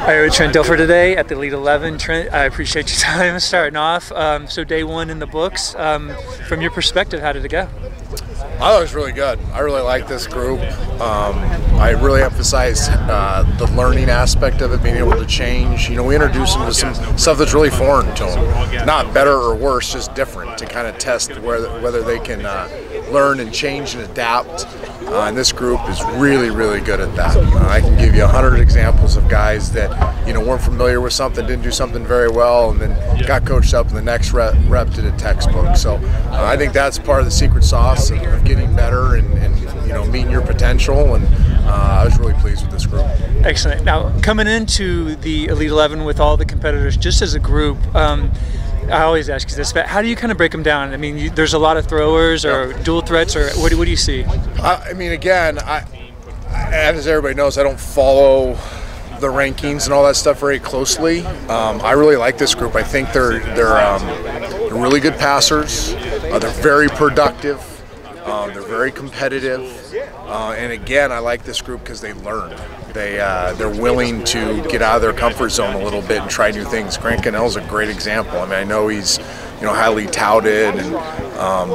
Hi, with Trent Dilfer today at the Elite 11. Trent, I appreciate your time starting off. So day one in the books. From your perspective, how did it go? I thought it was really good. I really like this group. I really emphasized the learning aspect of it, being able to change. You know, we introduced them to some stuff that's really foreign to them. Not better or worse, just different, to kind of test whether they can learn and change and adapt. And this group is really, really good at that. I can give you 100 examples of guys that, you know, weren't familiar with something, didn't do something very well, and then got coached up, and the next rep did a textbook. So I think that's part of the secret sauce of getting better and you know, meeting your potential. And I was really pleased with this group. Excellent. Now, coming into the Elite 11 with all the competitors, just as a group, I always ask you this, but how do you kind of break them down? I mean, there's a lot of throwers or dual threats, or what do you see? I mean, again, as everybody knows, I don't follow the rankings and all that stuff very closely. I really like this group. I think they're really good passers. They're very productive. They're very competitive. And again, I like this group because they learn. They're willing to get out of their comfort zone a little bit and try new things. Grant Cannell's a great example. I mean, I know he's, you know, highly touted and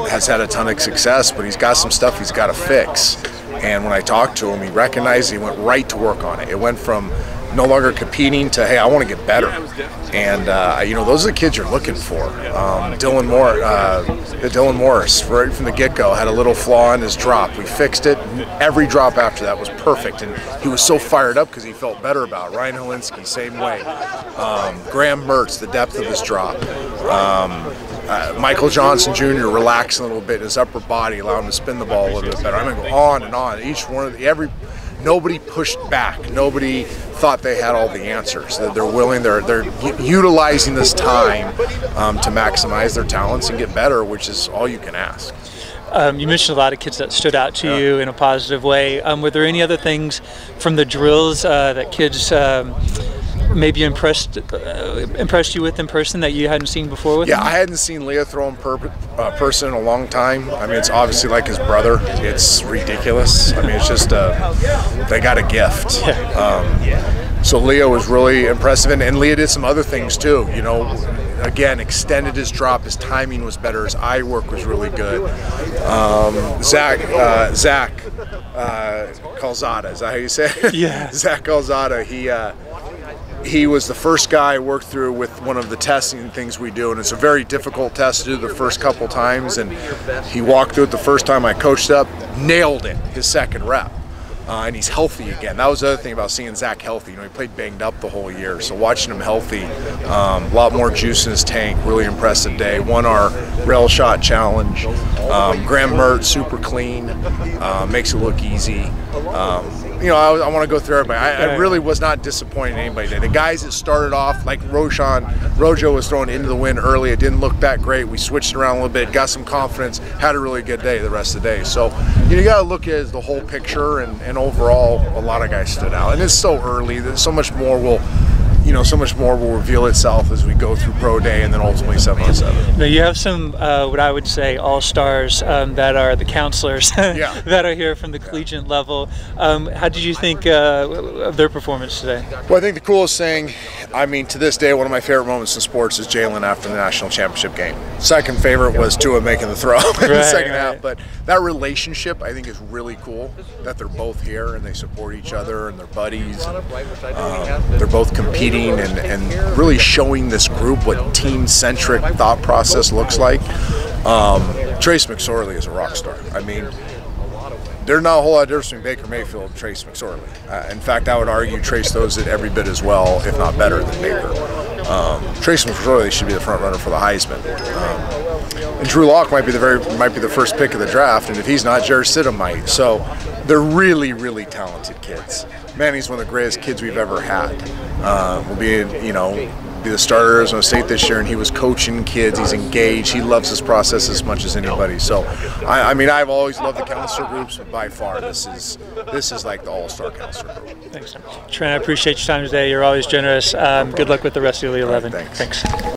has had a ton of success, but he's got some stuff he's got to fix. And when I talked to him, he recognized he went right to work on it. It went from no longer competing to, hey, I want to get better. And you know, those are the kids you're looking for. Dylan Morris, right from the get-go, had a little flaw in his drop. We fixed it. Every drop after that was perfect, and he was so fired up because he felt better about it. Ryan Helinski, same way. Graham Mertz, the depth of his drop. Michael Johnson Jr. relaxing a little bit in his upper body, allowing him to spin the ball a little bit better. I'm going to go on and on. Each one of nobody pushed back. Nobody thought they had all the answers. They're willing. They're utilizing this time to maximize their talents and get better, which is all you can ask. You mentioned a lot of kids that stood out to you in a positive way. Were there any other things from the drills that kids maybe impressed you with in person that you hadn't seen before with him? I hadn't seen Leah throw in person in a long time. I mean, it's obviously like his brother. It's ridiculous. I mean, it's just they got a gift. So Leah was really impressive, and Leah did some other things too. You know, again, extended his drop. His timing was better. His eye work was really good. Zach Calzada, is that how you say it? Yeah. Zach Calzada. He was the first guy I worked through with one of the testing things we do, and it's a very difficult test to do the first couple times, and he walked through it the first time I coached up, nailed it his second rep. And he's healthy again. That was the other thing about seeing Zach healthy. You know, he played banged up the whole year, so watching him healthy, a lot more juice in his tank. Really impressive day. Won our rail shot challenge. Graham Mertz, super clean, makes it look easy. You know, I want to go through everybody. I really was not disappointed in anybody today. The guys that started off, like Rojo was thrown into the wind early. It didn't look that great. We switched it around a little bit, got some confidence, had a really good day the rest of the day. So you got to look at the whole picture, and overall, a lot of guys stood out. And it's so early. There's so much more will reveal itself as we go through pro day and then ultimately 7-on-7. Now you have some what I would say all-stars that are the counselors that are here from the collegiate level. How did you think of their performance today? Well, I think the coolest thing, I mean, to this day, one of my favorite moments in sports is Jalen after the national championship game. Second favorite was Tua making the throw in the second half. But that relationship, I think, is really cool, that they're both here and they support each other and they're buddies. And, they're both competing and really showing this group what team-centric thought process looks like. Trace McSorley is a rock star. I mean, there's not a whole lot of difference between Baker Mayfield and Trace McSorley. In fact, I would argue Trace throws it every bit as well, if not better, than Baker. Trace McSorley should be the front runner for the Heisman. And Drew Lock might be the first pick of the draft, and if he's not, Jarrett Stidham might. So they're really, really talented kids. Manny's one of the greatest kids we've ever had. Will be, you know, be the starter at Arizona State this year, and he was coaching kids. He's engaged. He loves this process as much as anybody. So, I mean, I've always loved the counselor groups, but by far, this is like the all-star counselor group. Thanks, Trent. I appreciate your time today. You're always generous. Good luck with the rest of the 11. Right, thanks.